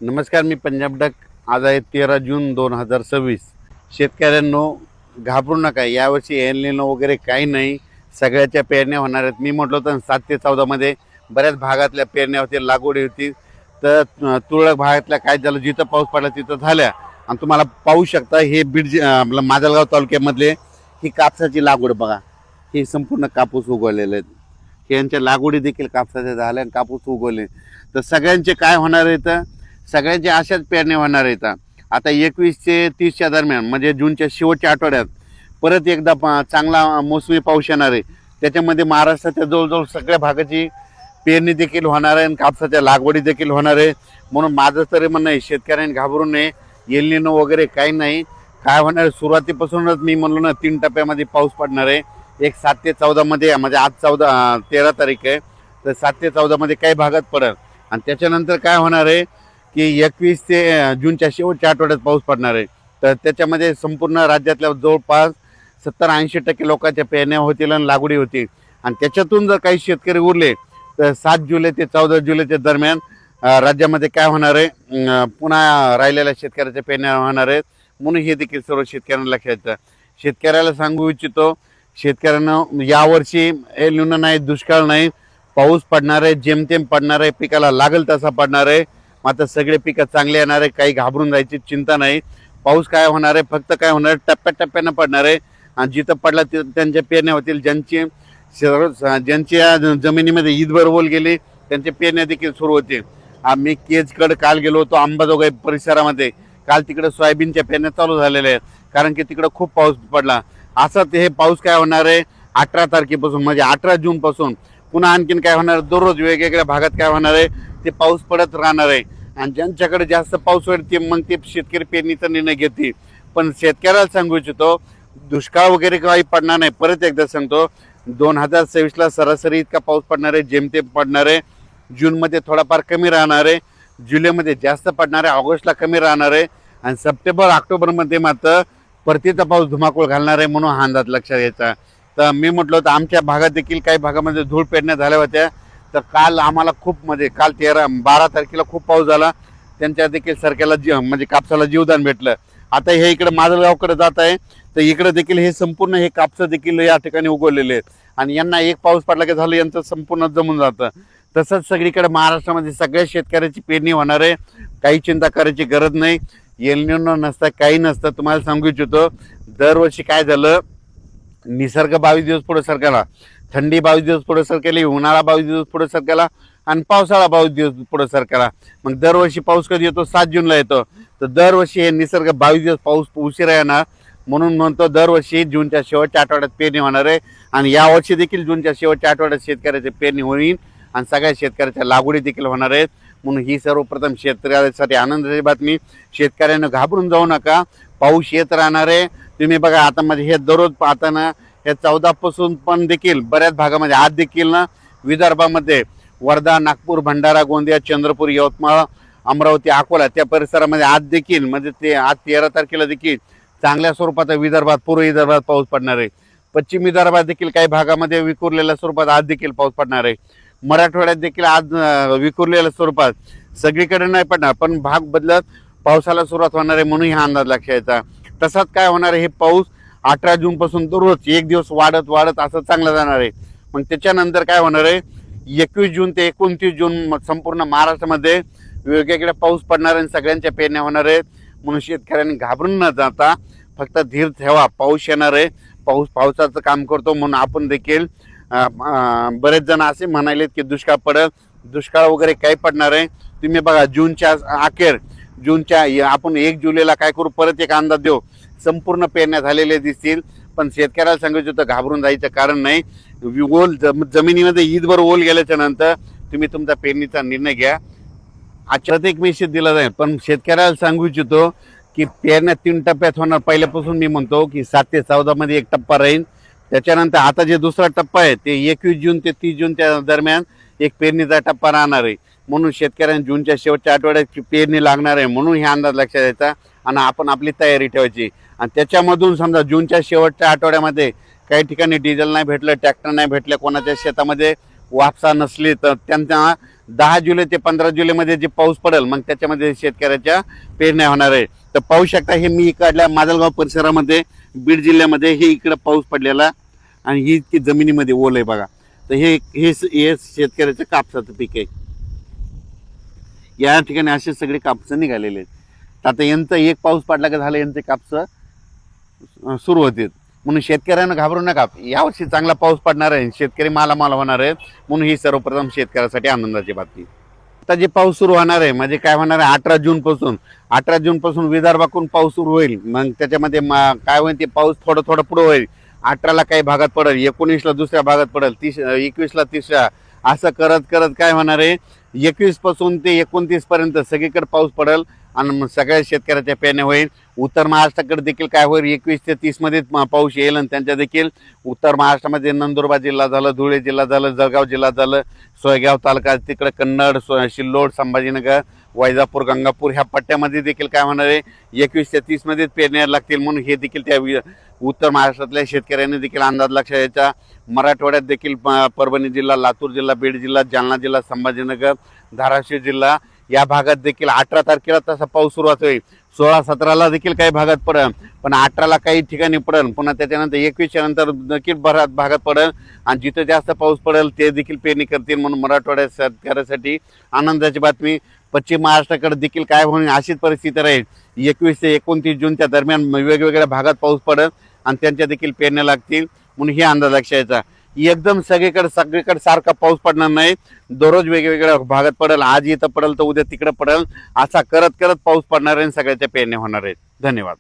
नमस्कार, मी पंजाब डक. आज आहे 13 जून 2026. शेतकऱ्यांनो, घाबरू नका. यावर्षी एल निनो वगैरे काही नाही. सगळ्याच्या पेरण्या होणार आहेत. मी म्हटलं होतं 7 ते 14 मध्ये बऱ्याच भागातल्या पेरण्या होतील, लागवडी होती. तर तुरळक भागातल्या काय झालं, जिथं पाऊस पडला तिथं झाल्या. आणि तुम्हाला पाहू शकता, हे बीड आपलं माजलगाव तालुक्यामधले ही कापसाची लागवड बघा. हे संपूर्ण कापूस उगवलेले आहेत. यांच्या लागवडी देखील कापसाच्या झाल्या आणि कापूस उगवले. तर सगळ्यांचे काय होणार आहे, तर सगळ्यांचे अशाच पेरण्या होणार आहेत. आता 21 ते 30च्या दरम्यान म्हणजे जूनच्या शेवटच्या आठवड्यात परत एकदा चांगला मोसमी पाऊस येणार आहे. त्याच्यामध्ये महाराष्ट्राच्या जवळजवळ सगळ्या भागाची पेरणी देखील होणार आहे आणि कापसाच्या लागवडी देखील होणार आहे. म्हणून माझं तरी म्हणणं आहे, शेतकऱ्यांनी घाबरू नये. एल निनो वगैरे काही नाही. काय होणार, सुरुवातीपासूनच मी म्हणलो ना, 3 टप्प्यामध्ये पाऊस पडणार आहे. एक 7 ते 14 मध्ये, म्हणजे आज 13 तारीख आहे, तर 7 ते 14 मध्ये काही भागात पडेल. आणि त्याच्यानंतर काय होणार आहे की 21 ते जूनच्या शेवटच्या आठवड्यात पाऊस पडणार आहे. तर त्याच्यामध्ये संपूर्ण राज्यातल्या जवळपास 70-80% लोकांच्या पेरण्या होतील आणि लागवडी होतील. आणि त्याच्यातून जर काही शेतकरी उरले तर 7 जुलै ते 14 जुलैच्या दरम्यान राज्यामध्ये काय होणार आहे, पुन्हा राहिलेल्या शेतकऱ्याच्या पेरण्या होणार आहेत. म्हणून हे देखील सर्व शेतकऱ्यांना लक्षात येतं. शेतकऱ्याला सांगू इच्छितो, शेतकऱ्यांना यावर्षी एल निनो नाही, दुष्काळ नाही, पाऊस पडणार आहे, जेमतेम पडणार आहे, पिकाला लागेल तसा पडणार आहे. मात्र सगळे पिकं चांगले येणार आहे. काही घाबरून जायची चिंता नाही. पाऊस काय होणार आहे, फक्त काय होणार आहे, टप्प्याटप्प्यानं पडणार आहे. आणि जिथं पडला तिथं त्यांच्या पेरण्या होतील. ज्यांच्या जमिनीमध्ये ईदभर ओल गेली त्यांच्या पेरण्या देखील सुरू होतील. आम्ही केजकडे काल गेलो होतो, अंबाजोगाई परिसरामध्ये. काल तिकडे सोयाबीनच्या पेरण्या चालू झालेल्या आहेत, कारण की तिकडे खूप पाऊस पडला. असं हे पाऊस काय होणार आहे, 18 तारखेपासून म्हणजे 18 जून पासून पुन्हा आणखीन काय होणार, दररोज वेगवेगळ्या भागात काय होणार आहे, ते पाऊस पडत राहणार आहे. आणि ज्यांच्याकडे जास्त पाऊस होईल ते मग ते शेतकरी पेरणीचा निर्णय घेतील. पण शेतकऱ्याला सांगू इच्छितो, दुष्काळ वगैरे काही पडणार नाही. परत एकदा सांगतो, 2026ला सरासरी इतका पाऊस पडणार आहे, जेमतेम पडणार आहे. जूनमध्ये थोडाफार कमी राहणार आहे, जुलैमध्ये जास्त पडणार आहे, ऑगस्टला कमी राहणार आहे. आणि सप्टेंबर ऑक्टोबरमध्ये मात्र परतीचा पाऊस धुमाकूळ घालणार आहे. म्हणून हा अंदाज लक्षात घ्यायचा. तर मी म्हटलं होतं, आमच्या भागात देखील काही भागामध्ये धूळ पेरण्या झाल्या होत्या. तर काल आम्हाला खूप, म्हणजे काल 12 तारखेला खूप पाऊस झाला. त्यांच्या देखील सरक्याला म्हणजे कापसाला जीवदान भेटलं. आता हे इकडे माजलगावकडे जात आहे, तर इकडे देखील हे संपूर्ण हे कापसं देखील या ठिकाणी उगवलेले आहेत. आणि यांना एक पाऊस पडला की झालं, यांचं संपूर्ण जमून जातं. तसंच सगळीकडे महाराष्ट्रामध्ये सगळ्या शेतकऱ्याची पेरणी होणार आहे. काही चिंता करायची गरज नाही. एल निनो नसतं, काही नसतं. तुम्हाला सांगू इच्छितो, दरवर्षी काय झालं, निसर्ग 22 दिवस पुढे सरकला, थंडी 22 दिवस पुढे सरकेली, उन्हाळा 22 दिवस पुढे सरकेला आणि पावसाळा 22 दिवस पुढे सरकेला. मग दरवर्षी पाऊस कधी येतो, 7 जूनला येतो. तर दरवर्षी हे निसर्ग 22 दिवस पाऊस उशिरा येणार. म्हणून म्हणतो, दरवर्षी जूनच्या शेवटच्या आठवड्यात पेरणी होणार आहे. आणि यावर्षी देखील जूनच्या शेवटच्या आठवड्यात शेतकऱ्याची पेरणी होईल आणि सगळ्या शेतकऱ्याच्या लागवडी देखील होणार आहेत. म्हणून ही सर्वप्रथम शेतकऱ्यासाठी आनंदाची बातमी. शेतकऱ्यांना घाबरून जाऊ नका, पाऊस येत राहणार आहे. तुम्ही बघा, आता म्हणजे हे दररोज पाहताना हे 14 पासून पण देखील बऱ्याच भागामध्ये, आज देखील ना विदर्भामध्ये वर्धा, नागपूर, भंडारा, गोंदिया, चंद्रपूर, यवतमाळ, अमरावती, अकोला त्या परिसरामध्ये आज देखील, म्हणजे ते आज 13 तारखेला देखील चांगल्या स्वरूपात विदर्भात, पूर्व विदर्भात पाऊस पडणार आहे. पश्चिम विदर्भात देखील काही भागामध्ये विखुरलेल्या स्वरूपात आज देखील पाऊस पडणार आहे. मराठवाड्यात देखील आज विखुरलेल्या स्वरूपात, सगळीकडे नाही पडणार पण भाग बदलत पावसाला सुरुवात होणार आहे. म्हणून हा अंदाज लक्षात यायचा. तसाच काय होणार आहे, हे पाऊस 18 जून पासून दररोज एक दिवस वाढत वाढत असं चांगलं जाणार आहे. मग त्याच्यानंतर काय होणार आहे, 21 जून ते 29 जून संपूर्ण महाराष्ट्रामध्ये वेगवेगळ्या पाऊस पडणार आहे, सगळ्यांच्या पेरण्या होणार आहेत. म्हणून शेतकऱ्यांनी घाबरून न जाता फक्त धीर ठेवा. पाऊस येणार आहे, पाऊस पावसाचं काम करतो. म्हणून आपण देखील, बरेच जण असे म्हणालेत की दुष्काळ पडेल, दुष्काळ वगैरे काही पडणार आहे. तुम्ही बघा, जूनच्या अखेर, जूनच्या आपण 1 जुलैला काय करू, परत एक अंदाज देऊ, संपूर्ण पेरण्या झालेल्या दिसतील. पण शेतकऱ्याला सांगायचं होतं, घाबरून जायचं कारण नाही. ओल जमिनीमध्ये ईदभर ओल गेल्याच्या नंतर तुम्ही तुमचा पेरणीचा निर्णय घ्या. आजच्यात एक मेसेज दिला जाईल. पण शेतकऱ्याला सांगू इच्छितो की पेरण्या 3 टप्प्यात होणार. पहिल्यापासून मी म्हणतो की 7 ते 14 मध्ये एक टप्पा राहील. त्याच्यानंतर आता जे दुसरा टप्पा आहे ते 21 जून ते 30 जूनच्या दरम्यान एक पेरणीचा टप्पा राहणार आहे. म्हणून शेतकऱ्यांनी जूनच्या शेवटच्या आठवड्यात पेरणी लागणार आहे. म्हणून हे अंदाज लक्षात द्यायचा आणि आपण आपली तयारी ठेवायची. आणि त्याच्यामधून समजा जूनच्या शेवटच्या आठवड्यामध्ये काही ठिकाणी डिझेल नाही भेटलं, ट्रॅक्टर नाही भेटले, कोणाच्या शेतामध्ये वापसा नसली तर त्यांना 10 जुलै ते 15 जुलैमध्ये जे पाऊस पडेल मग त्याच्यामध्ये शेतकऱ्याच्या पेरण्या होणार आहे. तर पाहू शकता हे मी इकडल्या माजलगाव परिसरामध्ये बीड जिल्ह्यामध्ये हे इकडं पाऊस पडलेला आणि ही इतकी जमिनीमध्ये ओल आहे बघा. तर हे शेतकऱ्याचं कापसाचं पीक आहे. या ठिकाणी असे सगळे कापसं निघालेले आहेत. आता यांचं एक पाऊस पडला का झालं यांचे कापसं सुरू होतील. म्हणून शेतकऱ्यांना घाबरू नका, यावर्षी चांगला पाऊस पडणार आहे, शेतकरी मालामाल होणार आहे. म्हणून ही सर्वप्रथम शेतकऱ्यासाठी आनंदाची बातमी. आता जे पाऊस सुरू होणार आहे म्हणजे काय होणार आहे 18 जून पासून विदर्भाकडून पाऊस सुरू होईल. मग त्याच्यामध्ये काय होईल ते पाऊस थोडं पुढे होईल. 18ला काही भागात पडेल, 19ला दुसऱ्या भागात पडेल, 21ला तिसऱ्या, असं करत करत काय होणार आहे 21 पासून ते 29 पर्यंत सगळीकडे पाऊस पडेल आणि सगळ्या शेतकऱ्याच्या पेरण्या होईल. उत्तर महाराष्ट्राकडे देखील काय होईल 21 ते 30 मध्ये पाऊस येईल आणि त्यांच्या देखील उत्तर महाराष्ट्रामध्ये नंदुरबार जिल्हा झालं, धुळे जिल्हा झालं, जळगाव जिल्हा झालं, सोयगाव तालुका, तिकडे कन्नड, सिल्लोड, संभाजीनगर, वैजापूर, गंगापूर ह्या पट्ट्यामध्ये देखील काय होणार आहे 21 ते 30 मध्येच पेरण्या लागतील. म्हणून हे देखील त्या उत्तर महाराष्ट्रातल्या शेतकऱ्यांनी देखील अंदाज लक्षात यायचा. मराठवाड्यात देखील परभणी जिल्हा, लातूर जिल्हा, बीड जिल्हा, जालना जिल्हा, संभाजीनगर, धाराशिव जिल्हा या भागात देखील 18 तारखेला तसा पाऊस सुरुवात होईल. 16-17ला देखील काही भागात पडेल, पण 18ला काही ठिकाणी पडेल. पुन्हा त्याच्यानंतर 21च्या नंतर देखील भागात पडेल आणि जिथे जास्त पाऊस पडेल ते देखील पेरणी करतील. म्हणून मराठवाड्यात शेतकऱ्यासाठी आनंदाची बातमी. पश्चिम महाराष्ट्राकडे देखील काय होईल अशीच परिस्थिती राहील. 21 ते 29 जूनच्या दरम्यान वेगवेगळ्या भागात पाऊस पडेल आणि त्यांच्या देखील पेरण्या लागतील. म्हणून हे अंदाज लक्षात यायचा. एकदम सगळीकडे सारखा पाऊस पडणार नाही, दररोज वेगवेगळ्या भागात पडेल. आज इथं पडेल तर उद्या तिकडे पडेल, असा करत करत पाऊस पडणार आहे आणि सगळ्याच्या पेरण्या होणार आहेत. धन्यवाद.